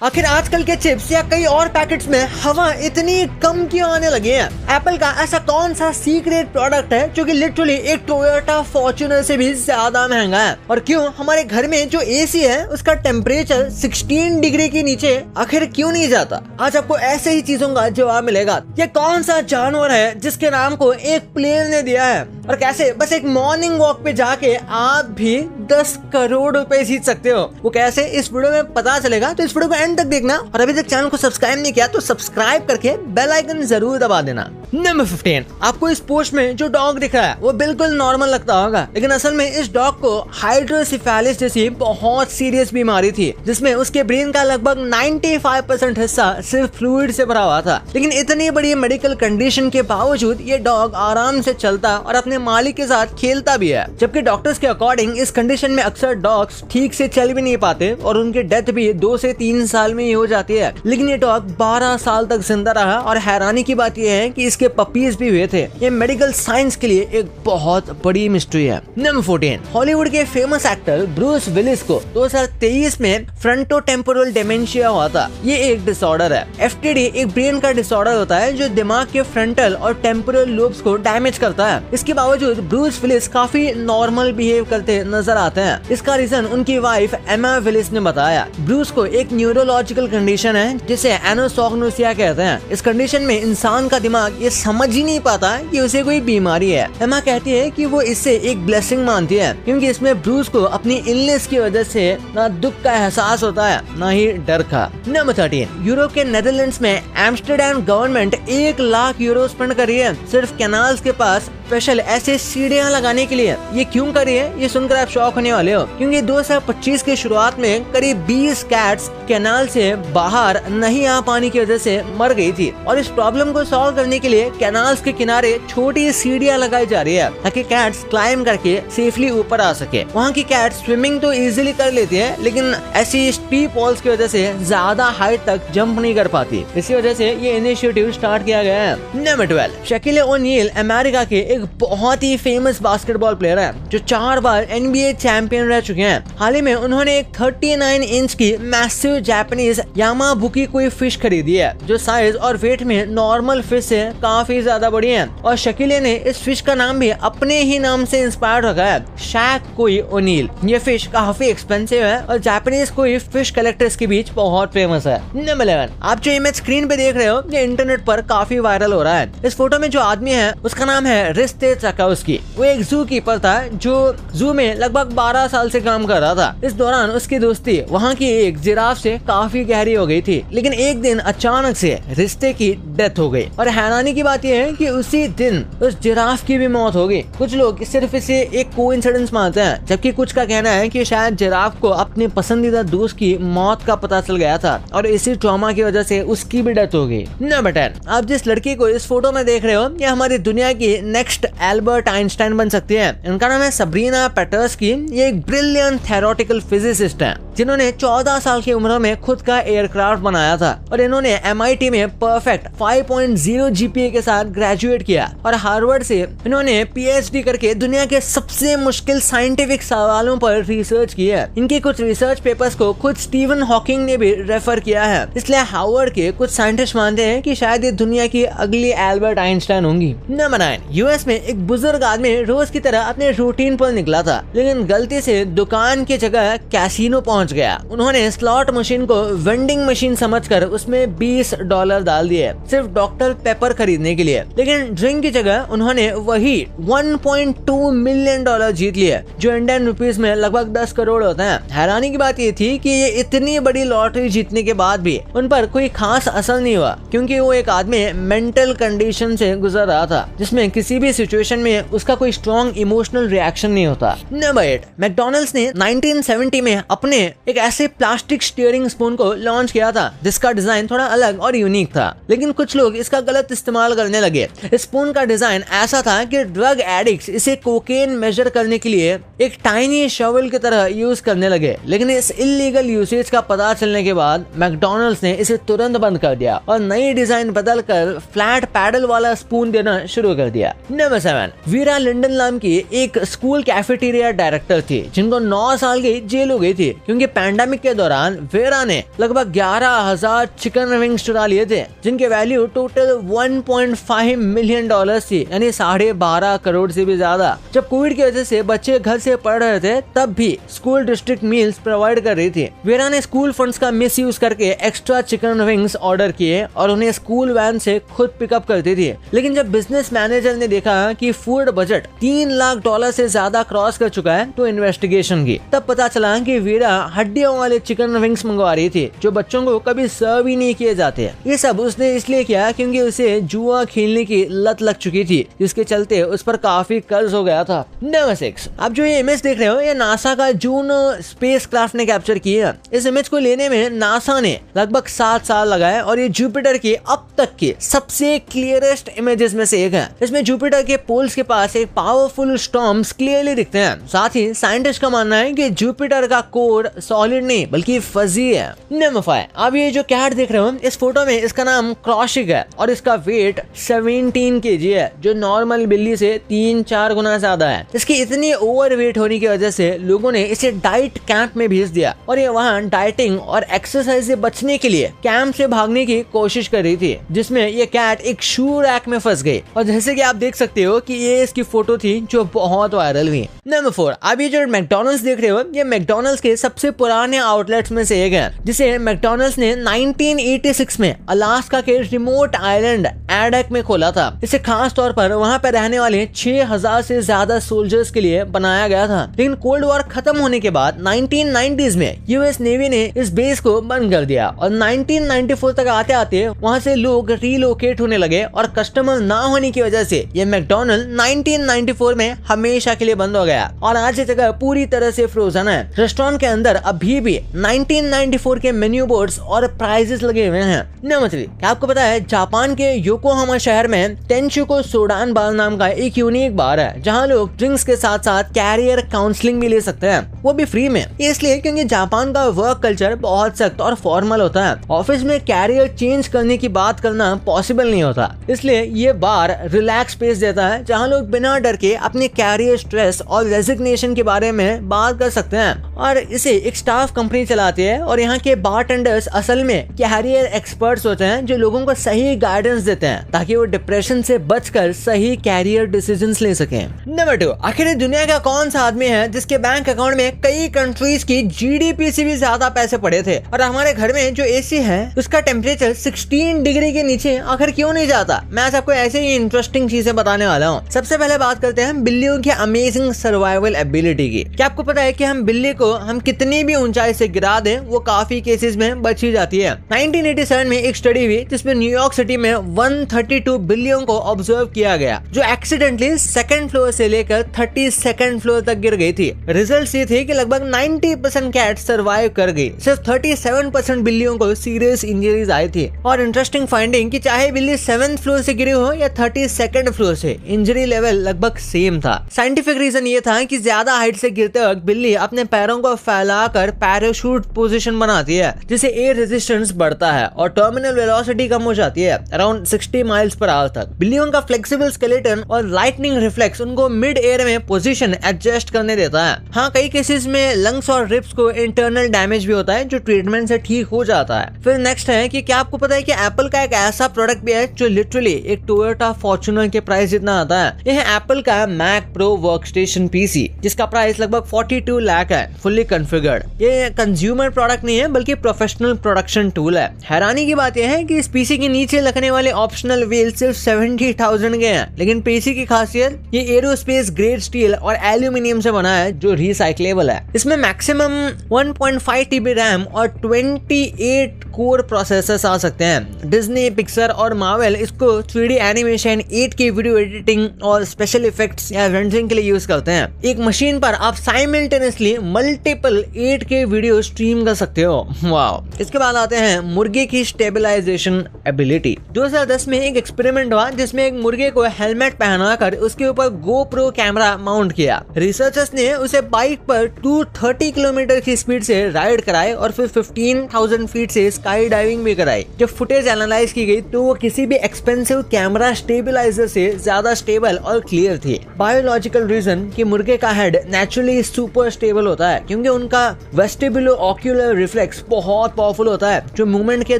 आखिर आजकल के चिप्स या कई और पैकेट्स में हवा इतनी कम क्यों आने लगी है? एप्पल का ऐसा कौन सा सीक्रेट प्रोडक्ट है जो कि लिटरली एक टोयोटा फॉर्च्यूनर से भी ज्यादा महंगा है? और क्यों हमारे घर में जो एसी है उसका टेम्परेचर 16 डिग्री के नीचे आखिर क्यों नहीं जाता? आज आपको ऐसे ही चीजों का जवाब मिलेगा। ये कौन सा जानवर है जिसके नाम को एक प्लेन ने दिया है, और कैसे बस एक मॉर्निंग वॉक पे जाके आप भी 10 करोड़ रुपए जीत सकते हो? वो कैसे, इस वीडियो में पता चलेगा, तो इस वीडियो को एंड तक देखना। और अभी तक चैनल को सब्सक्राइब नहीं किया तो सब्सक्राइब करके बेल आइकन जरूर दबा देना। नंबर 15, आपको इस पोस्ट में जो डॉग दिख रहा है वो बिल्कुल नॉर्मल लगता होगा, लेकिन असल में इस डॉग को हाइड्रोसिफेलिस जैसी बहुत सीरियस बीमारी थी, जिसमें उसके ब्रेन का लगभग 95% हिस्सा सिर्फ फ्लूइड से भरा हुआ था। लेकिन इतनी बड़ी मेडिकल कंडीशन के बावजूद ये डॉग आराम से चलता और अपने मालिक के साथ खेलता भी है। जबकि डॉक्टर्स के अकॉर्डिंग इस कंडीशन में अक्सर डॉग्स ठीक से चल भी नहीं पाते और उनकी डेथ भी 2 से 3 साल में ही हो जाती है। लेकिन ये डॉग 12 साल तक जिंदा रहा, और हैरानी की बात यह है कि इसके पपीज भी हुए थे। ये मेडिकल साइंस के लिए एक बहुत बड़ी मिस्ट्री है। नंबर 14, हॉलीवुड के फेमस एक्टर ब्रूस विलिस को 2023 में फ्रंटोटेम्पोरल डिमेंशिया हुआ था। ये एक डिसऑर्डर है। एफटीडी एक ब्रेन का डिसऑर्डर होता है जो दिमाग के फ्रंटल और टेम्पोरल लोब्स को डैमेज करता है। इसके बावजूद ब्रूस विलिस काफी नॉर्मल बिहेव करते नजर आते हैं। इसका रीजन उनकी वाइफ एमा विलिस ने बताया। ब्रूस को एक न्यूरोलॉजिकल कंडीशन है जिसे एनोसोग्नोसिया कहते हैं। इस कंडीशन में इंसान का दिमाग ये समझ ही नहीं पाता कि उसे कोई बीमारी है। एमा कहती है कि वो इससे एक ब्लेसिंग मानती है, क्योंकि इसमें ब्रूस को अपनी इलनेस की वजह से ना दुख का एहसास होता है ना ही डर का। नंबर 13, यूरोप के नेदरलैंड्स में Amsterdam government 1 lakh euro spend कर रही है सिर्फ कैनाल्स के पास स्पेशल ऐसे सीढ़ियां लगाने के लिए। ये क्यों कर रही है, ये सुनकर आप शॉक होने वाले हो, क्योंकि 2025 की शुरुआत में करीब 20 कैट्स कैनाल से बाहर नहीं आ पाने की वजह से मर गई थी। और इस प्रॉब्लम को सॉल्व करने के लिए कैनाल्स के किनारे छोटी सीढ़ियां लगाई जा रही है ताकि कैट्स क्लाइम करके सेफली ऊपर आ सके। वहाँ की कैट्स स्विमिंग तो इजीली कर लेती है, लेकिन ऐसी स्टीप वॉल्स की वजह से ज्यादा हाइट तक जंप नहीं कर पाती। इसी वजह से ये इनिशिएटिव स्टार्ट किया गया है। नंबर 12, शकील ओनील अमेरिका के एक बहुत ही फेमस बास्केटबॉल प्लेयर है जो 4 बार NBA चैंपियन रह चुके हैं। हाल ही में उन्होंने एक 39 इंच की मैसिव जापानीज यामाबुकी कोई फिश खरीदी है जो साइज और वेट में नॉर्मल फिश से काफी ज्यादा बड़ी है। और शकीले ने इस फिश का नाम भी अपने ही नाम से इंस्पायर रखा है, शैक कोई ओनील। ये फिश काफी एक्सपेंसिव है और जापानीज कोई फिश कलेक्टर्स के बीच बहुत फेमस है। नंबर 11, आप जो इमेज स्क्रीन पे देख रहे हो ये इंटरनेट पर काफी वायरल हो रहा है। इस फोटो में जो आदमी है उसका नाम है रिस्ते चकाउस्की। वो एक जू कीपर था जो जू में लगभग 12 साल से काम कर रहा था। इस दौरान उसकी दोस्ती वहाँ की एक जिराफ से काफी गहरी हो गई थी, लेकिन एक दिन अचानक से रिश्ते की डेथ हो गई। और हैरानी की बात यह है कि उसी दिन उस जिराफ की भी मौत हो गई। कुछ लोग सिर्फ इसे एक कोइंसिडेंस मानते हैं, जबकि कुछ का कहना है कि शायद जिराफ को अपने पसंदीदा दोस्त की मौत का पता चल गया था और इसी ट्रॉमा की वजह से उसकी भी डेथ हो गई। नंबर 10, आप जिस लड़की को इस फोटो में देख रहे हो ये हमारी दुनिया की नेक्स्ट एल्बर्ट आइंस्टाइन बन सकती है। इनका नाम है सबरीना पेटर्स्की। ये एक ब्रिलियंट थ्योरेटिकल फिजिसिस्ट है जिन्होंने 14 साल की उम्र में खुद का एयरक्राफ्ट बनाया था। और इन्होंने MIT में परफेक्ट 5.0 GPA के साथ ग्रेजुएट किया और हार्वर्ड से इन्होंने PhD करके दुनिया के सबसे मुश्किल साइंटिफिक सवालों पर रिसर्च की है। इनके कुछ रिसर्च पेपर्स को खुद स्टीवन हॉकिंग ने भी रेफर किया है। इसलिए हार्वर्ड के कुछ साइंटिस्ट मानते हैं कि शायद ये दुनिया की अगली एल्बर्ट आइंस्टाइन होंगी। नंबर 9, US में एक बुजुर्ग आदमी रोज की तरह अपने रूटीन पर निकला था, लेकिन गलती से दुकान की जगह कैसीनो पहुंच गया। उन्होंने स्लॉट मशीन को वेंडिंग मशीन समझकर उसमें $20 डाल दिए सिर्फ डॉक्टर पेपर खरीदने के लिए। लेकिन ड्रिंक की जगह उन्होंने वही $1.2 मिलियन जीत लिए, जो इंडियन रुपीस में लगभग 10 करोड़ होते हैं। हैरानी की बात ये थी कि ये इतनी बड़ी लॉटरी जीतने के बाद भी उन पर कोई खास असर नहीं हुआ, क्योंकि वो एक आदमी मेंटल कंडीशन से गुजर रहा था जिसमें किसी भी सिचुएशन में उसका कोई स्ट्रॉन्ग इमोशनल रिएक्शन नहीं होता। नंबर 8, मैकडॉनल्ड्स ने 1970 में अपने एक ऐसे प्लास्टिक स्टीयरिंग स्पून को लॉन्च किया था जिसका डिजाइन थोड़ा अलग और यूनिक था, लेकिन कुछ लोग इसका गलत इस्तेमाल करने लगे। इस स्पून का डिजाइन ऐसा था कि ड्रग एडिक्ट्स इसे कोकेन मेजर करने के लिए एक टाइनी शवल की तरह यूज करने लगे। लेकिन इस इलीगल यूसेज का पता चलने के बाद मैकडॉनल्ड्स ने इसे तुरंत बंद कर दिया और नई डिजाइन बदलकर फ्लैट पैडल वाला स्पून देना शुरू कर दिया। नंबर 7, वीरा लिंडन नाम की एक स्कूल कैफेटेरिया डायरेक्टर थी जिनको 9 साल की जेल हो गई थी, क्योंकि क्योंकि पैंडेमिक के दौरान वेरा ने लगभग 11,000 चिकन विंग्स चुरा लिए थे, जिनके वैल्यू टोटल $1.5 मिलियन थी, यानी 12.5 करोड़ से भी ज्यादा। जब कोविड की वजह से बच्चे घर से पढ़ रहे थे, तब भी स्कूल डिस्ट्रिक्ट मील्स प्रोवाइड कर रही थी। वेरा ने स्कूल फंड्स का मिसयूज करके एक्स्ट्रा चिकन विंग्स ऑर्डर किए और उन्हें स्कूल वैन से खुद पिकअप करती थी। लेकिन जब बिजनेस मैनेजर ने देखा कि फूड बजट $3 लाख से ज्यादा क्रॉस कर चुका है, तो इन्वेस्टिगेशन की। तब पता चला कि वीरा हड्डियों वाले चिकन विंग्स मंगवा रही थी, जो बच्चों को कभी सर्व ही नहीं किए जाते। ये सब उसने इसलिए किया क्योंकि उसे जुआ खेलने की लत लग चुकी थी, जिसके चलते उस पर काफी कर्ज हो गया था। नंबर 6, आप जो ये इमेज देख रहे हो, ये नासा का जून स्पेस क्राफ्ट ने कैप्चर की है। इस इमेज को लेने में नासा ने लगभग 7 साल लगाए और ये जुपिटर की अब तक की सबसे क्लियरेस्ट इमेजेस में से एक है। इसमें जुपिटर के पोल्स के पास एक पावरफुल स्टॉर्म्स क्लियरली दिखते हैं। साथ ही साइंटिस्ट का मानना है कि जुपिटर का कोर सॉलिड नहीं बल्कि फजी है। नंबर 5, आप ये जो कैट देख रहे हो, इस फोटो में इसका नाम क्रॉशिक है और इसका वेट 17 kg है, जो नॉर्मल बिल्ली से 3-4 गुना ज्यादा है। इसकी इतनी ओवर वेट होने की वजह से लोगों ने इसे डाइट कैंप में भेज दिया और ये वहाँ डाइटिंग और एक्सरसाइज से बचने के लिए कैंप से भागने की कोशिश कर रही थी, जिसमें ये कैट एक शू रैक में फंस गई। और जैसे कि आप देख सकते हो कि ये इसकी फोटो थी जो बहुत वायरल हुई। नंबर 4, आप ये जो मैकडॉनल्ड्स देख रहे हो, ये मैकडॉनल्ड्स के सबसे पुराने आउटलेट्स में से एक है, जिसे मैकडॉनल्ड्स ने 1986 में अलास्का के रिमोट आइलैंड एडक में खोला था। इसे खास तौर पर वहाँ पे रहने वाले 6,000 से ज्यादा सोल्जर्स के लिए बनाया गया था। लेकिन कोल्ड वॉर खत्म होने के बाद 1990s में यूएस नेवी ने इस बेस को बंद कर दिया और 1994 तक आते आते वहाँ से लोग रीलोकेट होने लगे और कस्टमर ना होने की वजह से ये मैकडॉनल्ड 1994 में हमेशा के लिए बंद हो गया और आज ये जगह पूरी तरह से फ्रोजन है। रेस्टोरेंट के अंदर अभी भी 1994 के मेन्यू बोर्ड्स और प्राइजेस लगे हुए हैं। नंबर 3, क्या आपको पता है जापान के योकोहामा शहर में टेंशुको सोडान बार नाम का एक यूनिक बार है, जहाँ लोग ड्रिंक्स के साथ साथ कैरियर काउंसलिंग भी ले सकते हैं, वो भी फ्री में। इसलिए क्योंकि जापान का वर्क कल्चर बहुत सख्त और फॉर्मल होता है। ऑफिस में कैरियर चेंज करने की बात करना पॉसिबल नहीं होता, इसलिए ये बार रिलैक्स स्पेस देता है, जहाँ लोग बिना डर के अपने कैरियर स्ट्रेस और रेजिग्नेशन के बारे में बात कर सकते हैं। और इसे एक स्टाफ कंपनी चलाती है और यहाँ के बारटेंडर्स असल में कैरियर एक्सपर्ट्स होते हैं, जो लोगों को सही गाइडेंस देते हैं ताकि वो डिप्रेशन से बचकर सही कैरियर डिसीजंस ले सकें। नंबर 2, आखिर दुनिया का कौन सा आदमी है जिसके बैंक अकाउंट में कई कंट्रीज की जीडीपी से भी ज्यादा पैसे पड़े थे और हमारे घर में जो एसी है उसका टेम्परेचर 16 डिग्री के नीचे आखिर क्यों नहीं जाता? मैं आज आपको ऐसे ही इंटरेस्टिंग चीजें बताने वाला हूँ। सबसे पहले बात करते हैं बिल्लियों की अमेजिंग सर्वाइवल एबिलिटी की। क्या आपको पता है कि हम बिल्ली को हम कितनी भी ऊंचाई से गिरा दें, वो काफी केसेस में बच ही जाती है। 1987 में एक स्टडी हुई जिसमें न्यूयॉर्क सिटी में 132 बिल्लियों को ऑब्जर्व किया गया, जो एक्सीडेंटली सेकंड फ्लोर से लेकर 32nd फ्लोर तक गिर गई थी। रिजल्ट ये थे कि लगभग 90% कैट सर्वाइव कर गई, सिर्फ 37% बिल्लियों को सीरियस इंजरीज आई थी। और इंटरेस्टिंग फाइंडिंग कि चाहे बिल्ली 7th फ्लोर से गिरी हो या 32nd फ्लोर से, इंजरी लेवल लगभग सेम था। साइंटिफिक रीजन ये था कि ज्यादा हाइट से गिरते वक्त बिल्ली अपने पैरों को फैलाकर पैराशूट पोजीशन बनाती है, जिससे एयर रेजिस्टेंस बढ़ता है और टर्मिनल वेलोसिटी कम हो जाती है अराउंड 60 माइल्स पर आवर तक। बिल्लियों का फ्लेक्सिबल स्केलेटन और लाइटनिंग रिफ्लेक्स उनको मिड एयर में पोजीशन एडजस्ट करने देता है। हाँ, कई केसेस में लंग्स और रिब्स को इंटरनल डैमेज भी होता है, जो ट्रीटमेंट से ठीक हो जाता है। फिर नेक्स्ट है कि क्या आपको पता है कि एप्पल का एक ऐसा प्रोडक्ट भी है जो लिटरली एक टोयोटा फॉर्च्यूनर के प्राइस जितना आता है। यह है एप्पल का मैक प्रो वर्कस्टेशन पीसी, जिसका प्राइस लगभग 42 लाख है, फुल्ली कॉन्फ़िगर्ड। ये कंज्यूमर प्रोडक्ट नहीं है बल्कि प्रोफेशनल प्रोडक्शन टूल है। हैरानी की बात यह है कि इस पीसी के नीचे लगने वाले ऑप्शनल व्हील सिर्फ 70,000 के हैं, लेकिन पीसी की खासियत ये एरोस्पेस ग्रेड स्टील और एल्यूमिनियम से बना है, जो रिसाइक्लेबल है। इसमें मैक्सिमम 1.5 TB रैम और 28 कोर प्रोसेसर्स आ सकते हैं। डिज्नी, पिक्सर और मार्वल इसको 3D animation, 8K video editing और स्पेशल इफेक्ट्स या रेंडरिंग के लिए यूज करते हैं। एक मशीन पर आप simultaneously multiple 8K video stream कर सकते हो। वाओ। इसके बाद आते हैं मुर्गे की स्टेबलाइजेशन एबिलिटी। 2010 में एक एक्सपेरिमेंट हुआ जिसमें एक मुर्गे को हेलमेट पहनाकर उसके ऊपर GoPro कैमरा माउंट किया। रिसर्चर्स ने उसे बाइक पर 230 किलोमीटर की स्पीड से राइड कराई और फिर 15,000 फीट से स्काई डाइविंग भी कराई। जब फुटेज एनालाइज की गई तो वो किसी भी एक्सपेंसिव कैमरा स्टेबलाइजर से ज्यादा स्टेबल और क्लियर थी। बायोलॉजिकल रीजन कि मुर्गे का हेड नेचुरली सुपर स्टेबल होता है क्योंकि उनका वेस्टिबुलो ऑक्यूलर रिफ्लेक्स बहुत पावरफुल होता है जो मूवमेंट के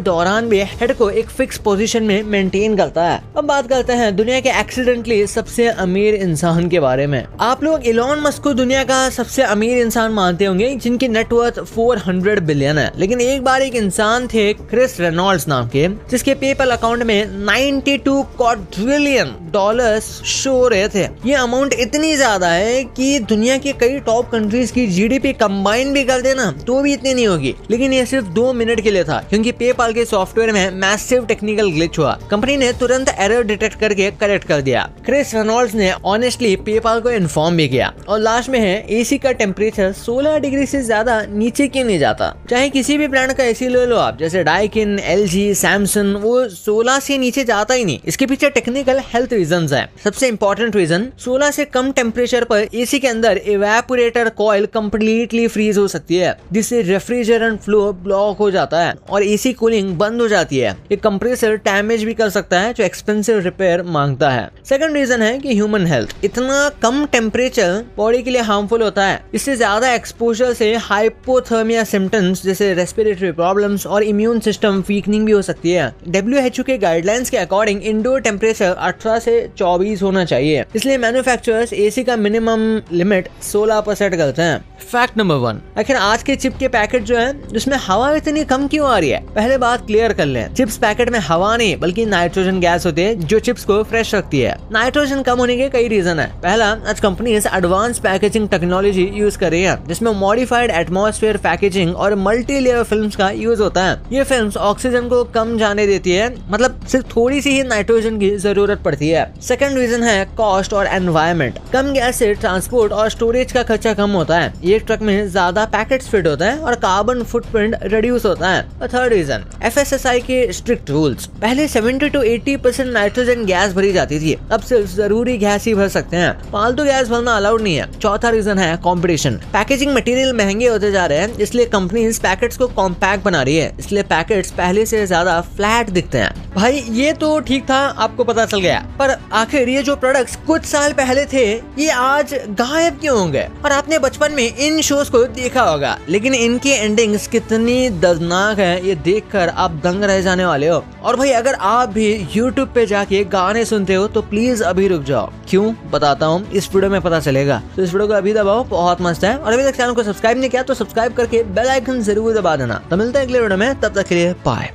दौरान भी हेड को एक फिक्स पोजीशन में मेंटेन करता है। अब बात करते हैं दुनिया के एक्सीडेंटली सबसे अमीर इंसान के बारे में। आप लोग इलॉन मस्क को दुनिया का सबसे अमीर इंसान मानते होंगे जिनकी नेटवर्थ 400 बिलियन है, लेकिन एक बार एक इंसान थे क्रिस रेनॉल्ड्स नाम के जिसके पेपल अकाउंट में 92 क्वाड्रिलियन डॉलर्स शो हो रहे थे। ये अमाउंट इतनी ज्यादा है कि दुनिया के कई टॉप कंट्रीज की जीडीपी कंबाइन भी कर देना तो भी इतनी नहीं होगी, लेकिन ये सिर्फ 2 मिनट के लिए था क्योंकि पेपाल के सॉफ्टवेयर में मैसिव टेक्निकल ग्लिच हुआ। कंपनी ने तुरंत एरर डिटेक्ट करके करेक्ट कर दिया। क्रिस रेनॉल्ड्स ने ऑनेस्टली पेपाल को इन्फॉर्म भी किया। और लास्ट में है एसी का टेम्परेचर 16 डिग्री से ज्यादा नीचे क्यों नहीं जाता। चाहे किसी भी ब्रांड का एसी ले लो आप, जैसे डाइकिन, एलजी, सैमसंग, वो 16 से नीचे जाता ही नहीं। इसके पीछे टेक्निकल हेल्थ रीजंस है। सबसे इंपॉर्टेंट रीजन 16 से कम टेम्परेचर पर एसी के अंदर इवेपोरेटर कॉइल कंप्लीटली फ्रीज हो सकती है जिससे रेफ्रिजरेंट फ्लो ब्लॉक हो जाता है और एसी कूलिंग बंद हो जाती है। ये कंप्रेसर डैमेज भी कर सकता है जो एक्सपेंसिव रिपेयर मांगता है। सेकंड रीजन है कि ह्यूमन हेल्थ। इतना कम टेम्परेचर बॉडी के लिए हार्मफुल होता है। इससे ज्यादा एक्सपोजर से हाइपोथर्मिया सिम्टम्स जैसे रेस्पिरेटरी प्रॉब्लम्स और इम्यून सिस्टम वीकनिंग भी हो सकती है। WHO के गाइडलाइंस के अकॉर्डिंग इंडोर टेम्परेचर 18 से 24 होना चाहिए, इसलिए मैन्युफैक्चरर्स एसी का मिनिमम लिमिट 16% करते हैं। फैक्ट नंबर 1, आखिर आज के चिप के पैकेट जो है उसमें हवा इतनी कम क्यों आ रही है? पहले बात क्लियर कर लें, चिप्स पैकेट में हवा नहीं बल्कि नाइट्रोजन गैस होती है जो चिप्स को फ्रेश रखती है। नाइट्रोजन कम होने के कई रीजन है। पहला, आज companies advance packaging technology use कर रही है जिसमें मॉडिफाइड एटमॉस्फेयर पैकेजिंग और मल्टी लेयर फिल्म्स का यूज होता है। ये फिल्म्स ऑक्सीजन को कम जाने देती है, मतलब सिर्फ थोड़ी सी ही नाइट्रोजन की जरूरत पड़ती है। सेकंड रीजन है कॉस्ट और एनवायरमेंट। कम गैस से ट्रांसपोर्ट और स्टोरेज का खर्चा कम होता है। ये ट्रक में ज्यादा पैकेट्स फिट होता है और कार्बन फुटप्रिंट रिड्यूस होता है। और थर्ड रीजन FSSAI के स्ट्रिक्ट रूल्स। पहले 70 to 80% नाइट्रोजन गैस भरी जाती थी, अब सिर्फ जरूरी गैस ही भर सकते हैं। फालतू गैस भरना अलाउड नहीं है। चौथा रीजन है कंपटीशन। पैकेजिंग मटेरियल महंगे होते जा रहे हैं इसलिए कंपनीज पैकेट्स को कॉम्पैक्ट बना रही है, इसलिए पैकेट्स पहले से ज्यादा फ्लैट दिखते हैं। भाई ये तो ठीक था, आपको पता चल गया, पर आखिर ये जो प्रोडक्ट्स कुछ साल पहले थे ये आज गायब क्यों होंगे? और आपने बचपन में इन शोज को देखा होगा, लेकिन इनकी एंडिंग्स कितनी दर्दनाक है ये देखकर आप दंग रह जाने वाले हो। और भाई अगर आप भी YouTube पे जाके गाने सुनते हो तो प्लीज अभी रुक जाओ। क्यों बताता हूँ, इस वीडियो में पता चलेगा। तो इस वीडियो को अभी दबाओ, बहुत मस्त है। और अभी तक चैनल को सब्सक्राइब नहीं किया तो सब्सक्राइब करके बेल आइकन जरूर दबा देना। तो मिलते हैं अगले वीडियो में, तब तक के लिए बाय।